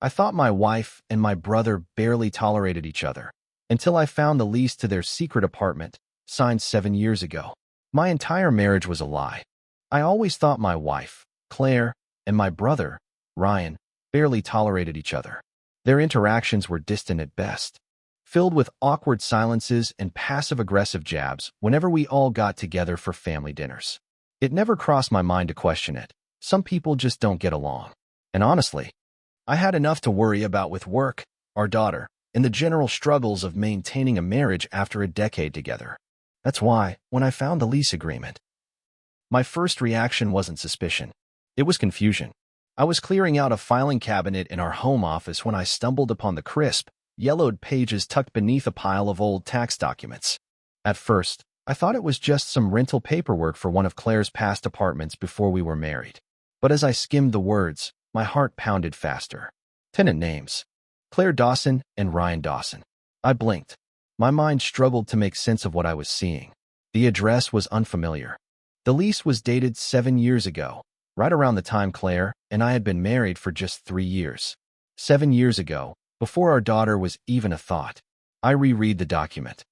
I thought my wife and my brother barely tolerated each other until I found the lease to their secret apartment, signed 7 years ago. My entire marriage was a lie. I always thought my wife, Claire, and my brother, Ryan, barely tolerated each other. Their interactions were distant at best, filled with awkward silences and passive-aggressive jabs whenever we all got together for family dinners. It never crossed my mind to question it. Some people just don't get along. And honestly, I had enough to worry about with work, our daughter, and the general struggles of maintaining a marriage after a decade together. That's why, when I found the lease agreement, my first reaction wasn't suspicion. It was confusion. I was clearing out a filing cabinet in our home office when I stumbled upon the crisp, yellowed pages tucked beneath a pile of old tax documents. At first, I thought it was just some rental paperwork for one of Claire's past apartments before we were married. But as I skimmed the words, my heart pounded faster. Tenant names: Claire Dawson and Ryan Dawson. I blinked. My mind struggled to make sense of what I was seeing. The address was unfamiliar. The lease was dated 7 years ago, right around the time Claire and I had been married for just 3 years. 7 years ago, before our daughter was even a thought. I reread the document,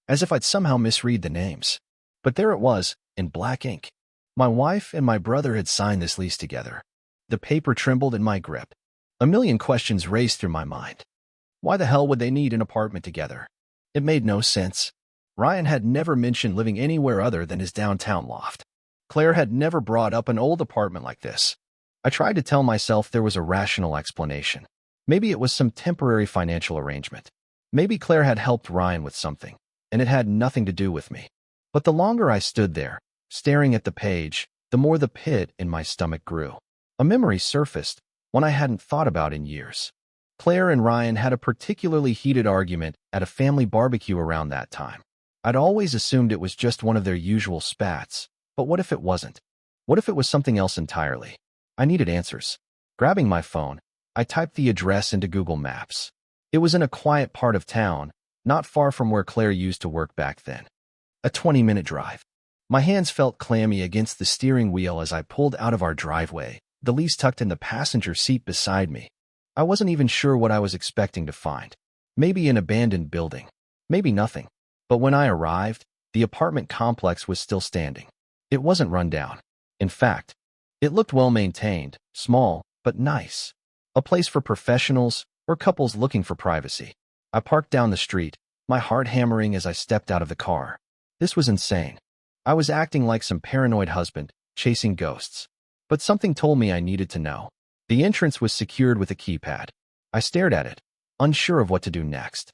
as if I'd somehow misread the names. But there it was, in black ink. My wife and my brother had signed this lease together. The paper trembled in my grip. A million questions raced through my mind. Why the hell would they need an apartment together? It made no sense. Ryan had never mentioned living anywhere other than his downtown loft. Claire had never brought up an old apartment like this. I tried to tell myself there was a rational explanation. Maybe it was some temporary financial arrangement. Maybe Claire had helped Ryan with something, and it had nothing to do with me. But the longer I stood there, staring at the page, the more the pit in my stomach grew. A memory surfaced, one I hadn't thought about in years. Claire and Ryan had a particularly heated argument at a family barbecue around that time. I'd always assumed it was just one of their usual spats, but what if it wasn't? What if it was something else entirely? I needed answers. Grabbing my phone, I typed the address into Google Maps. It was in a quiet part of town, not far from where Claire used to work back then. A 20-minute drive. My hands felt clammy against the steering wheel as I pulled out of our driveway, the lease tucked in the passenger seat beside me. I wasn't even sure what I was expecting to find. Maybe an abandoned building. Maybe nothing. But when I arrived, the apartment complex was still standing. It wasn't run down. In fact, it looked well-maintained, small, but nice. A place for professionals or couples looking for privacy. I parked down the street, my heart hammering as I stepped out of the car. This was insane. I was acting like some paranoid husband, chasing ghosts. But something told me I needed to know. The entrance was secured with a keypad. I stared at it, unsure of what to do next.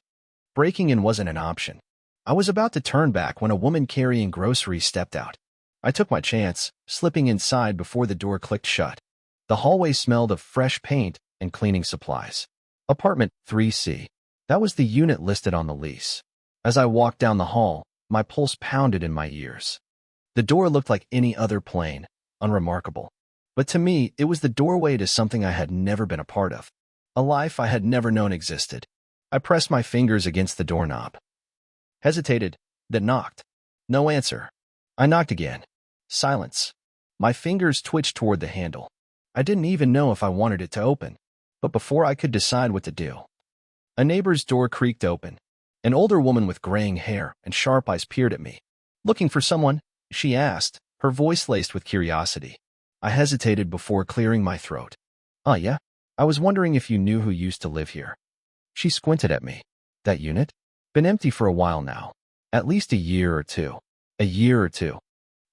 Breaking in wasn't an option. I was about to turn back when a woman carrying groceries stepped out. I took my chance, slipping inside before the door clicked shut. The hallway smelled of fresh paint and cleaning supplies. Apartment 3C. That was the unit listed on the lease. As I walked down the hall, my pulse pounded in my ears. The door looked like any other plain, unremarkable. But to me, it was the doorway to something I had never been a part of. A life I had never known existed. I pressed my fingers against the doorknob. Hesitated, then knocked. No answer. I knocked again. Silence. My fingers twitched toward the handle. I didn't even know if I wanted it to open. But before I could decide what to do, a neighbor's door creaked open. An older woman with graying hair and sharp eyes peered at me. "Looking for someone?" she asked, her voice laced with curiosity. I hesitated before clearing my throat. Yeah? I was wondering if you knew who used to live here." She squinted at me. "That unit? Been empty for a while now. At least a year or two." A year or two.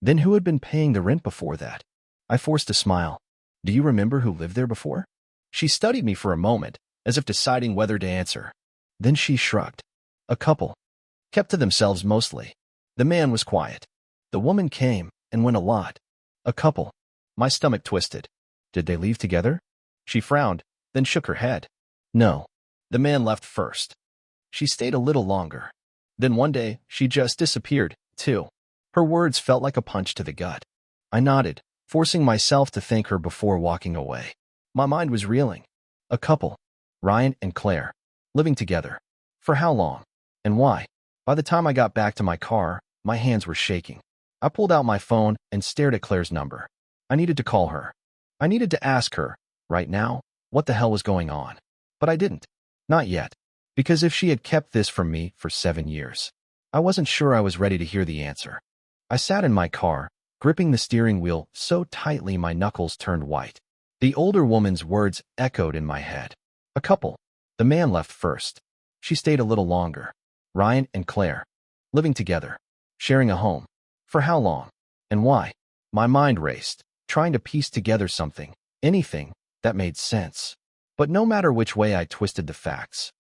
Then who had been paying the rent before that? I forced a smile. "Do you remember who lived there before?" She studied me for a moment, as if deciding whether to answer. Then she shrugged. "A couple. Kept to themselves mostly. The man was quiet. The woman came and went a lot. A couple." My stomach twisted. "Did they leave together?" She frowned, then shook her head. "No. The man left first. She stayed a little longer. Then one day, she just disappeared, too." Her words felt like a punch to the gut. I nodded, forcing myself to thank her before walking away. My mind was reeling. A couple. Ryan and Claire. Living together. For how long? And why? By the time I got back to my car, my hands were shaking. I pulled out my phone and stared at Claire's number. I needed to call her. I needed to ask her, right now, what the hell was going on. But I didn't. Not yet. Because if she had kept this from me for 7 years, I wasn't sure I was ready to hear the answer. I sat in my car, gripping the steering wheel so tightly my knuckles turned white. The older woman's words echoed in my head. A couple. The man left first. She stayed a little longer. Ryan and Claire. Living together. Sharing a home. For how long? And why? My mind raced, trying to piece together something, anything, that made sense. But no matter which way I twisted the facts,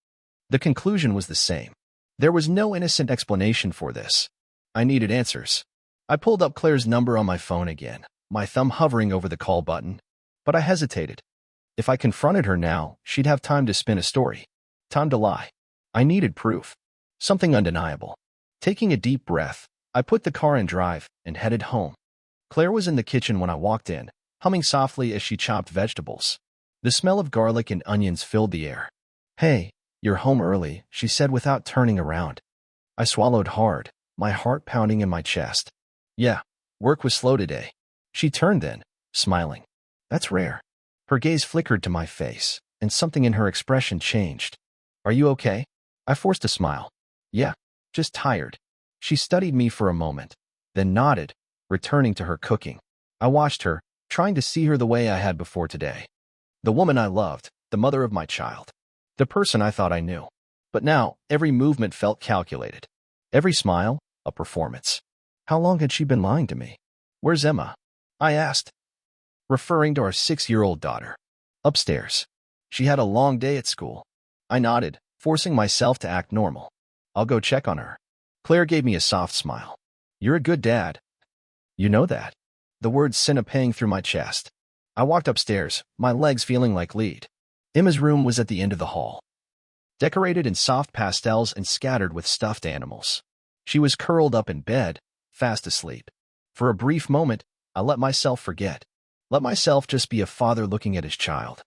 the conclusion was the same. There was no innocent explanation for this. I needed answers. I pulled up Claire's number on my phone again, my thumb hovering over the call button. But I hesitated. If I confronted her now, she'd have time to spin a story. Time to lie. I needed proof. Something undeniable. Taking a deep breath, I put the car in drive and headed home. Claire was in the kitchen when I walked in, humming softly as she chopped vegetables. The smell of garlic and onions filled the air. "Hey, you're home early," she said without turning around. I swallowed hard, my heart pounding in my chest. "Yeah, work was slow today." She turned then, smiling. "That's rare." Her gaze flickered to my face, and something in her expression changed. "Are you okay?" I forced a smile. "Yeah, just tired." She studied me for a moment, then nodded, returning to her cooking. I watched her, trying to see her the way I had before today. The woman I loved, the mother of my child. The person I thought I knew. But now, every movement felt calculated. Every smile, a performance. How long had she been lying to me? "Where's Emma?" I asked, referring to our 6-year-old daughter. "Upstairs. She had a long day at school." I nodded, forcing myself to act normal. "I'll go check on her." Claire gave me a soft smile. "You're a good dad." "You know that." The words sent a pang through my chest. I walked upstairs, my legs feeling like lead. Emma's room was at the end of the hall, decorated in soft pastels and scattered with stuffed animals. She was curled up in bed, fast asleep. For a brief moment, I let myself forget. Let myself just be a father looking at his child,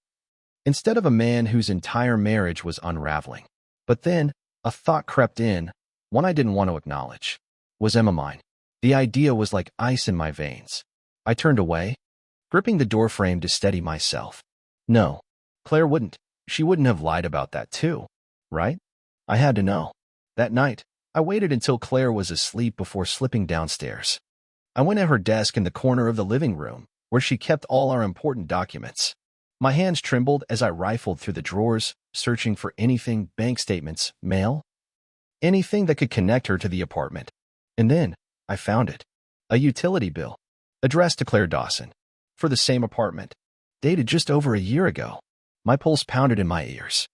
instead of a man whose entire marriage was unraveling. But then, a thought crept in, one I didn't want to acknowledge. Was Emma mine? The idea was like ice in my veins. I turned away, gripping the doorframe to steady myself. No, Claire wouldn't. She wouldn't have lied about that too, right? I had to know. That night, I waited until Claire was asleep before slipping downstairs. I went at her desk in the corner of the living room, where she kept all our important documents. My hands trembled as I rifled through the drawers, searching for anything, bank statements, mail, anything that could connect her to the apartment. And then, I found it. A utility bill, addressed to Claire Dawson, for the same apartment, dated just over a year ago. My pulse pounded in my ears.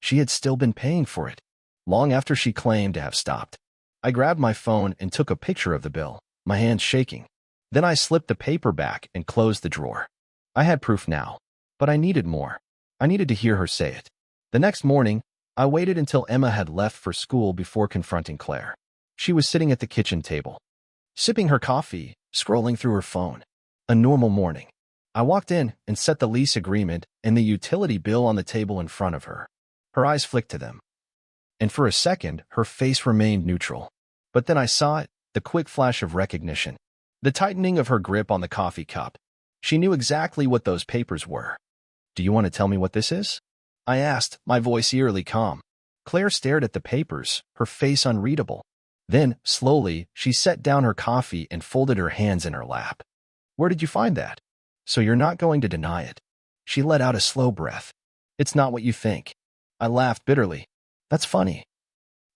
She had still been paying for it, long after she claimed to have stopped. I grabbed my phone and took a picture of the bill, my hands shaking. Then I slipped the paper back and closed the drawer. I had proof now, but I needed more. I needed to hear her say it. The next morning, I waited until Emma had left for school before confronting Claire. She was sitting at the kitchen table, sipping her coffee, scrolling through her phone. A normal morning. I walked in and set the lease agreement and the utility bill on the table in front of her. Her eyes flicked to them, and for a second, her face remained neutral. But then I saw it, the quick flash of recognition, the tightening of her grip on the coffee cup. She knew exactly what those papers were. "Do you want to tell me what this is?" I asked, my voice eerily calm. Claire stared at the papers, her face unreadable. Then, slowly, she set down her coffee and folded her hands in her lap. "Where did you find that? So you're not going to deny it?" She let out a slow breath. "It's not what you think." I laughed bitterly. "That's funny.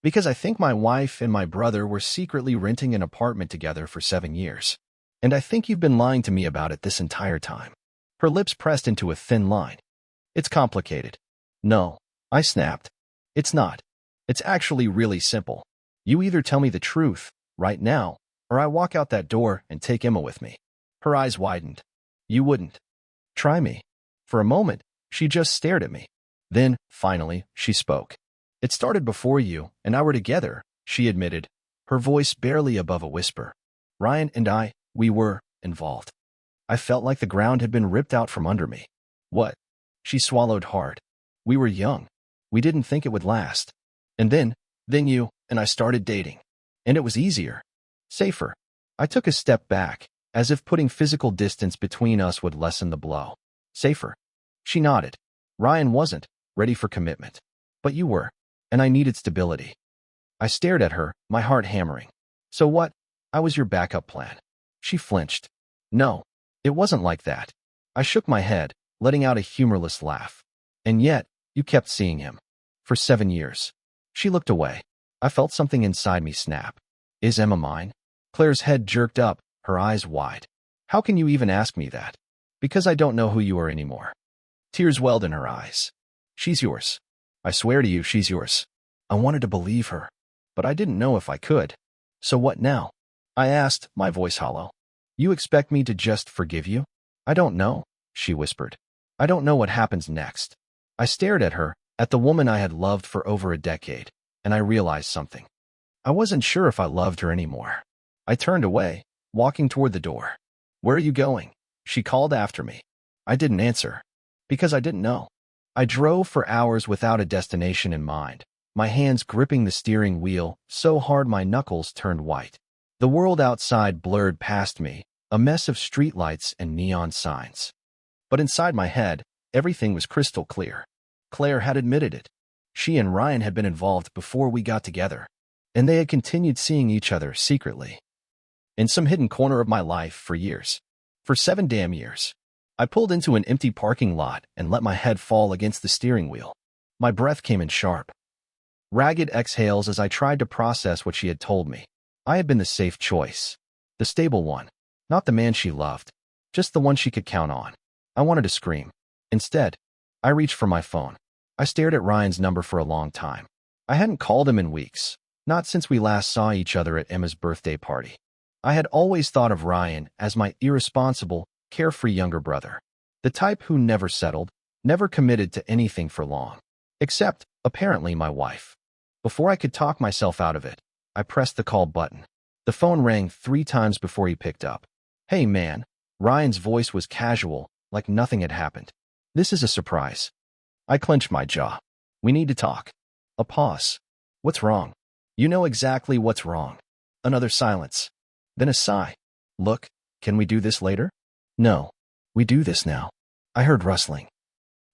Because I think my wife and my brother were secretly renting an apartment together for 7 years. And I think you've been lying to me about it this entire time." Her lips pressed into a thin line. "It's complicated." "No," I snapped. "It's not. It's actually really simple. You either tell me the truth, right now, or I walk out that door and take Emma with me." Her eyes widened. "You wouldn't." "Try me." For a moment, she just stared at me. Then, finally, she spoke. "It started before you and I were together," she admitted, her voice barely above a whisper. "Ryan and I, we were involved." I felt like the ground had been ripped out from under me. "What?" She swallowed hard. "We were young. We didn't think it would last. And then you and I started dating. And it was easier. Safer." I took a step back, as if putting physical distance between us would lessen the blow. "Safer?" She nodded. "Ryan wasn't. ready for commitment. But you were, and I needed stability. I stared at her, my heart hammering. So what? I was your backup plan. She flinched. No, it wasn't like that. I shook my head, letting out a humorless laugh. And yet, you kept seeing him. For 7 years. She looked away. I felt something inside me snap. Is Emma mine? Claire's head jerked up, her eyes wide. How can you even ask me that? Because I don't know who you are anymore. Tears welled in her eyes. She's yours. I swear to you, she's yours. I wanted to believe her, but I didn't know if I could. So what now? I asked, my voice hollow. You expect me to just forgive you? I don't know, she whispered. I don't know what happens next. I stared at her, at the woman I had loved for over a decade, and I realized something. I wasn't sure if I loved her anymore. I turned away, walking toward the door. Where are you going? She called after me. I didn't answer, because I didn't know. I drove for hours without a destination in mind, my hands gripping the steering wheel so hard my knuckles turned white. The world outside blurred past me, a mess of streetlights and neon signs. But inside my head, everything was crystal clear. Claire had admitted it. She and Ryan had been involved before we got together, and they had continued seeing each other secretly. In some hidden corner of my life for years. For 7 damn years. I pulled into an empty parking lot and let my head fall against the steering wheel. My breath came in sharp, ragged exhales as I tried to process what she had told me. I had been the safe choice. The stable one. Not the man she loved. Just the one she could count on. I wanted to scream. Instead, I reached for my phone. I stared at Ryan's number for a long time. I hadn't called him in weeks. Not since we last saw each other at Emma's birthday party. I had always thought of Ryan as my irresponsible, carefree younger brother. The type who never settled, never committed to anything for long. Except, apparently, my wife. Before I could talk myself out of it, I pressed the call button. The phone rang 3 times before he picked up. Hey man, Ryan's voice was casual, like nothing had happened. This is a surprise. I clenched my jaw. We need to talk. A pause. What's wrong? You know exactly what's wrong. Another silence. Then a sigh. Look, can we do this later? No. We do this now. I heard rustling.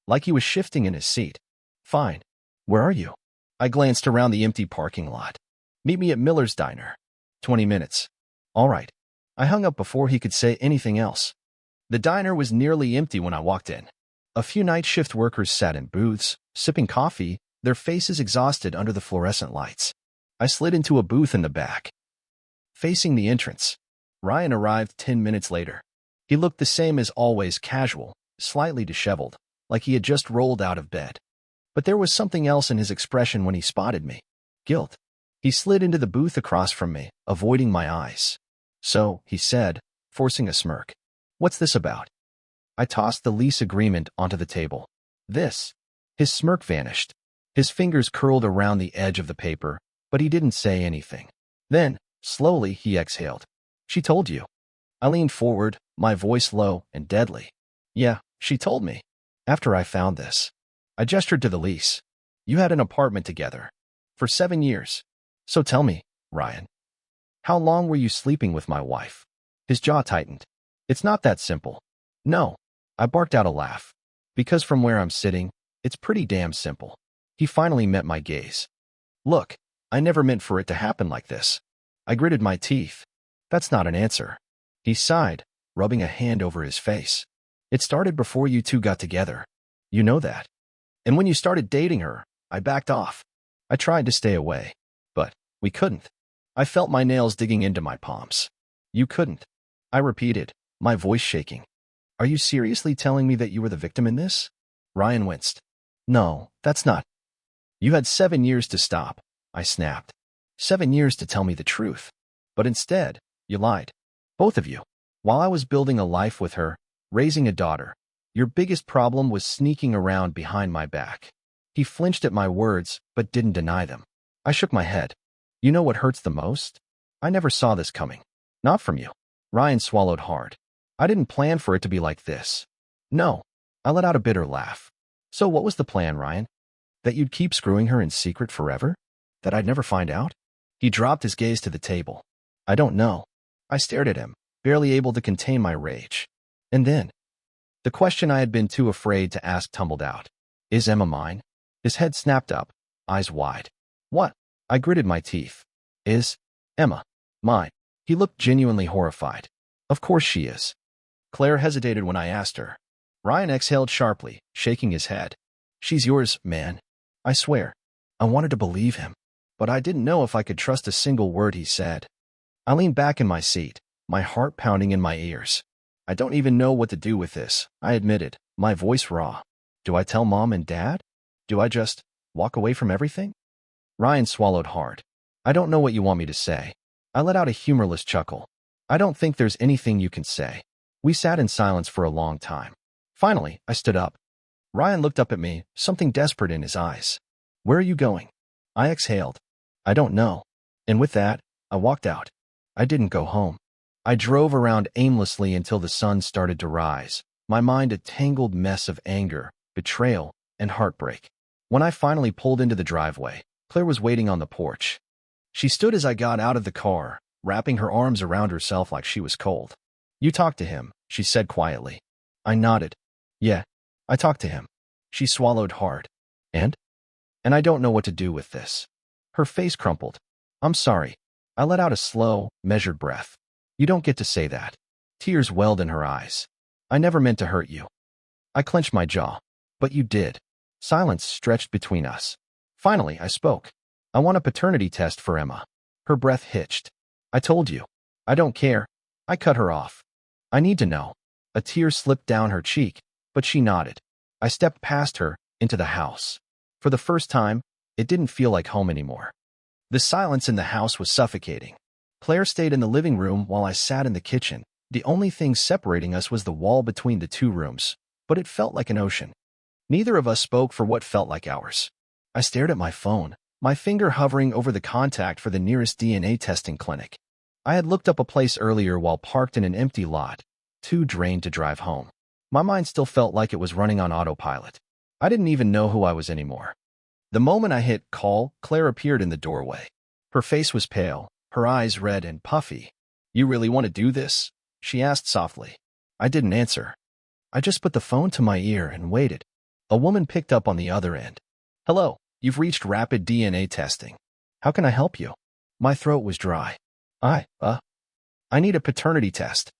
Like he was shifting in his seat. Fine. Where are you? I glanced around the empty parking lot. Meet me at Miller's Diner. 20 minutes. All right. I hung up before he could say anything else. The diner was nearly empty when I walked in. A few night shift workers sat in booths, sipping coffee, their faces exhausted under the fluorescent lights. I slid into a booth in the back, facing the entrance. Ryan arrived 10 minutes later. He looked the same as always, casual, slightly disheveled, like he had just rolled out of bed. But there was something else in his expression when he spotted me. Guilt. He slid into the booth across from me, avoiding my eyes. So, he said, forcing a smirk. What's this about? I tossed the lease agreement onto the table. This. His smirk vanished. His fingers curled around the edge of the paper, but he didn't say anything. Then, slowly, he exhaled. She told you. I leaned forward, my voice low and deadly. Yeah, she told me. After I found this. I gestured to the lease. You had an apartment together. For 7 years. So tell me, Ryan. How long were you sleeping with my wife? His jaw tightened. It's not that simple. No. I barked out a laugh. Because from where I'm sitting, it's pretty damn simple. He finally met my gaze. Look, I never meant for it to happen like this. I gritted my teeth. That's not an answer. He sighed, rubbing a hand over his face. It started before you two got together. You know that. And when you started dating her, I backed off. I tried to stay away, but we couldn't. I felt my nails digging into my palms. You couldn't. I repeated, my voice shaking. Are you seriously telling me that you were the victim in this? Ryan winced. No, that's not. You had 7 years to stop, I snapped. 7 years to tell me the truth. But instead, you lied. Both of you. While I was building a life with her, raising a daughter, your biggest problem was sneaking around behind my back. He flinched at my words, but didn't deny them. I shook my head. You know what hurts the most? I never saw this coming. Not from you. Ryan swallowed hard. I didn't plan for it to be like this. No. I let out a bitter laugh. So what was the plan, Ryan? That you'd keep screwing her in secret forever? That I'd never find out? He dropped his gaze to the table. I don't know. I stared at him, barely able to contain my rage. And then, the question I had been too afraid to ask tumbled out. Is Emma mine? His head snapped up, eyes wide. What? I gritted my teeth. Is Emma mine? He looked genuinely horrified. Of course she is. Claire hesitated when I asked her. Ryan exhaled sharply, shaking his head. She's yours, man. I swear. I wanted to believe him, but I didn't know if I could trust a single word he said. I leaned back in my seat, my heart pounding in my ears. I don't even know what to do with this, I admitted, my voice raw. Do I tell Mom and Dad? Do I just walk away from everything? Ryan swallowed hard. I don't know what you want me to say. I let out a humorless chuckle. I don't think there's anything you can say. We sat in silence for a long time. Finally, I stood up. Ryan looked up at me, something desperate in his eyes. Where are you going? I exhaled. I don't know. And with that, I walked out. I didn't go home. I drove around aimlessly until the sun started to rise, my mind a tangled mess of anger, betrayal, and heartbreak. When I finally pulled into the driveway, Claire was waiting on the porch. She stood as I got out of the car, wrapping her arms around herself like she was cold. You talked to him, she said quietly. I nodded. Yeah, I talked to him. She swallowed hard. And I don't know what to do with this. Her face crumpled. I'm sorry. I let out a slow, measured breath. You don't get to say that. Tears welled in her eyes. I never meant to hurt you. I clenched my jaw. But you did. Silence stretched between us. Finally, I spoke. I want a paternity test for Emma. Her breath hitched. I told you. I don't care. I cut her off. I need to know. A tear slipped down her cheek, but she nodded. I stepped past her, into the house. For the first time, it didn't feel like home anymore. The silence in the house was suffocating. Claire stayed in the living room while I sat in the kitchen. The only thing separating us was the wall between the two rooms, but it felt like an ocean. Neither of us spoke for what felt like hours. I stared at my phone, my finger hovering over the contact for the nearest DNA testing clinic. I had looked up a place earlier while parked in an empty lot, too drained to drive home. My mind still felt like it was running on autopilot. I didn't even know who I was anymore. The moment I hit call, Claire appeared in the doorway. Her face was pale, her eyes red and puffy. You really want to do this? She asked softly. I didn't answer. I just put the phone to my ear and waited. A woman picked up on the other end. Hello, you've reached rapid DNA testing. How can I help you? My throat was dry. I need a paternity test.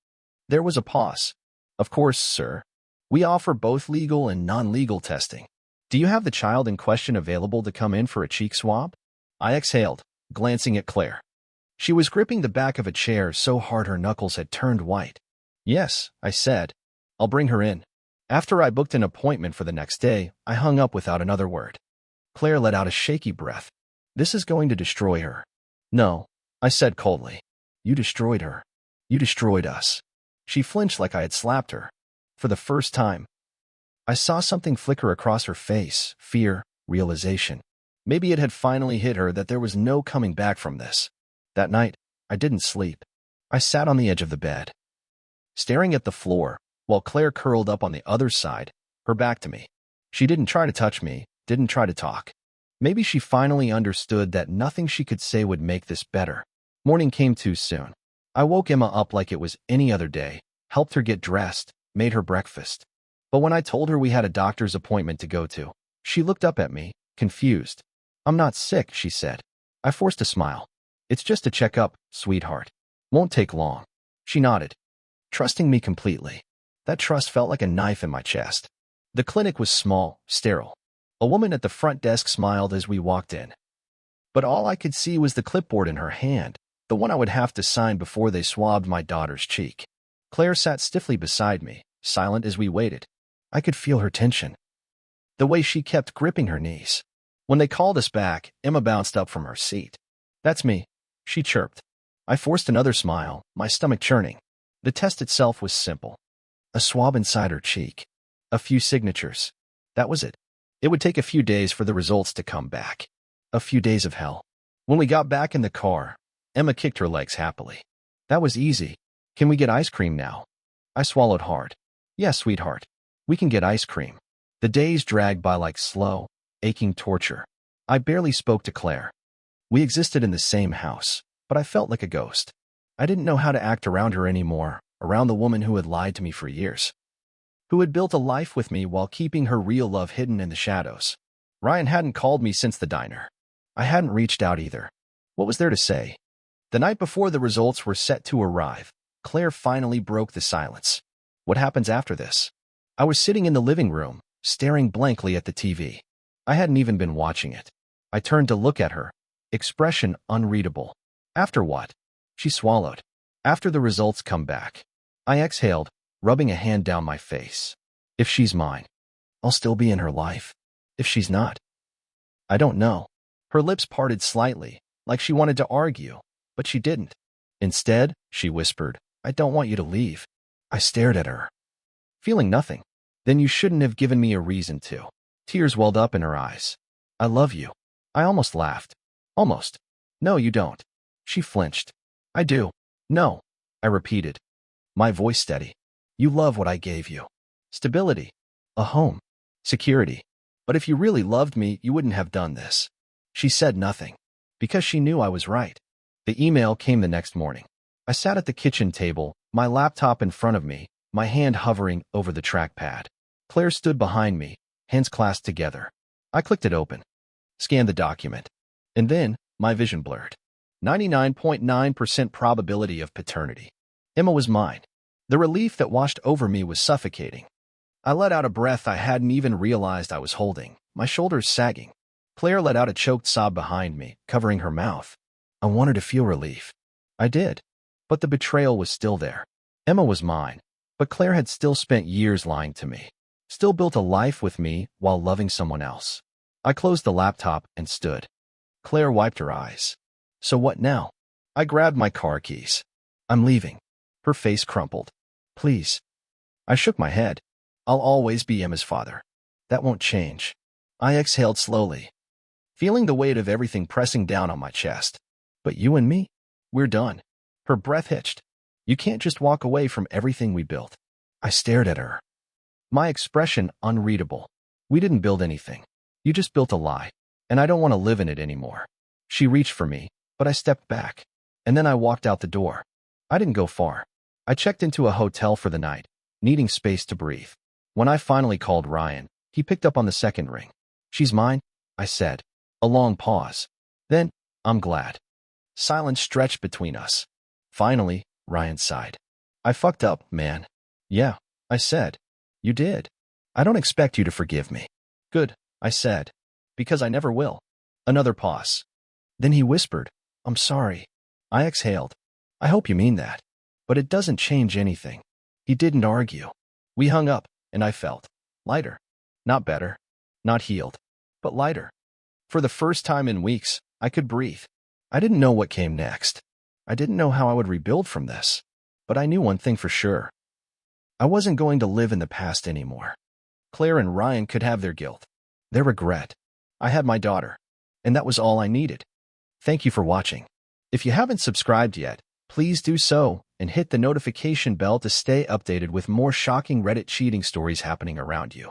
There was a pause. Of course, sir. We offer both legal and non-legal testing. Do you have the child in question available to come in for a cheek swab? I exhaled, glancing at Claire. She was gripping the back of a chair so hard her knuckles had turned white. Yes, I said. I'll bring her in. After I booked an appointment for the next day, I hung up without another word. Claire let out a shaky breath. This is going to destroy her. No, I said coldly. You destroyed her. You destroyed us. She flinched like I had slapped her. For the first time, I saw something flicker across her face, fear, realization. Maybe it had finally hit her that there was no coming back from this. That night, I didn't sleep. I sat on the edge of the bed, staring at the floor, while Claire curled up on the other side, her back to me. She didn't try to touch me, didn't try to talk. Maybe she finally understood that nothing she could say would make this better. Morning came too soon. I woke Emma up like it was any other day, helped her get dressed, made her breakfast. But when I told her we had a doctor's appointment to go to, she looked up at me, confused. I'm not sick, she said. I forced a smile. It's just a checkup, sweetheart. Won't take long. She nodded, trusting me completely. That trust felt like a knife in my chest. The clinic was small, sterile. A woman at the front desk smiled as we walked in. But all I could see was the clipboard in her hand, the one I would have to sign before they swabbed my daughter's cheek. Claire sat stiffly beside me, silent as we waited. I could feel her tension, the way she kept gripping her knees. When they called us back, Emma bounced up from her seat. That's me, she chirped. I forced another smile, my stomach churning. The test itself was simple. A swab inside her cheek. A few signatures. That was it. It would take a few days for the results to come back. A few days of hell. When we got back in the car, Emma kicked her legs happily. That was easy. Can we get ice cream now? I swallowed hard. Yes, sweetheart. We can get ice cream. The days dragged by like slow, aching torture. I barely spoke to Claire. We existed in the same house, but I felt like a ghost. I didn't know how to act around her anymore, around the woman who had lied to me for years, who had built a life with me while keeping her real love hidden in the shadows. Ryan hadn't called me since the diner. I hadn't reached out either. What was there to say? The night before the results were set to arrive, Claire finally broke the silence. What happens after this? I was sitting in the living room, staring blankly at the TV. I hadn't even been watching it. I turned to look at her, expression unreadable. After what? She swallowed. After the results come back. I exhaled, rubbing a hand down my face. If she's mine, I'll still be in her life. If she's not, I don't know. Her lips parted slightly, like she wanted to argue, but she didn't. Instead, she whispered, I don't want you to leave. I stared at her, feeling nothing. Then you shouldn't have given me a reason to. Tears welled up in her eyes. I love you. I almost laughed. Almost. No, you don't. She flinched. I do. No, I repeated, my voice steady. You love what I gave you. Stability. A home. Security. But if you really loved me, you wouldn't have done this. She said nothing, because she knew I was right. The email came the next morning. I sat at the kitchen table, my laptop in front of me, my hand hovering over the trackpad. Claire stood behind me, hands clasped together. I clicked it open, scanned the document, and then my vision blurred. 99.9% probability of paternity. Emma was mine. The relief that washed over me was suffocating. I let out a breath I hadn't even realized I was holding, my shoulders sagging. Claire let out a choked sob behind me, covering her mouth. I wanted to feel relief. I did. But the betrayal was still there. Emma was mine, but Claire had still spent years lying to me, still built a life with me while loving someone else. I closed the laptop and stood. Claire wiped her eyes. So what now? I grabbed my car keys. I'm leaving. Her face crumpled. Please. I shook my head. I'll always be Emma's father. That won't change. I exhaled slowly, feeling the weight of everything pressing down on my chest. But you and me? We're done. Her breath hitched. You can't just walk away from everything we built. I stared at her, my expression unreadable. We didn't build anything. You just built a lie, and I don't want to live in it anymore. She reached for me, but I stepped back, and then I walked out the door. I didn't go far. I checked into a hotel for the night, needing space to breathe. When I finally called Ryan, he picked up on the second ring. She's mine, I said. A long pause. Then, I'm glad. Silence stretched between us. Finally, Ryan sighed. I fucked up, man. Yeah, I said. You did. I don't expect you to forgive me. Good, I said. Because I never will. Another pause. Then he whispered, I'm sorry. I exhaled. I hope you mean that. But it doesn't change anything. He didn't argue. We hung up, and I felt lighter. Not better, not healed, but lighter. For the first time in weeks, I could breathe. I didn't know what came next. I didn't know how I would rebuild from this. But I knew one thing for sure. I wasn't going to live in the past anymore. Claire and Ryan could have their guilt, their regret. I had my daughter, and that was all I needed. Thank you for watching. If you haven't subscribed yet, please do so and hit the notification bell to stay updated with more shocking Reddit cheating stories happening around you.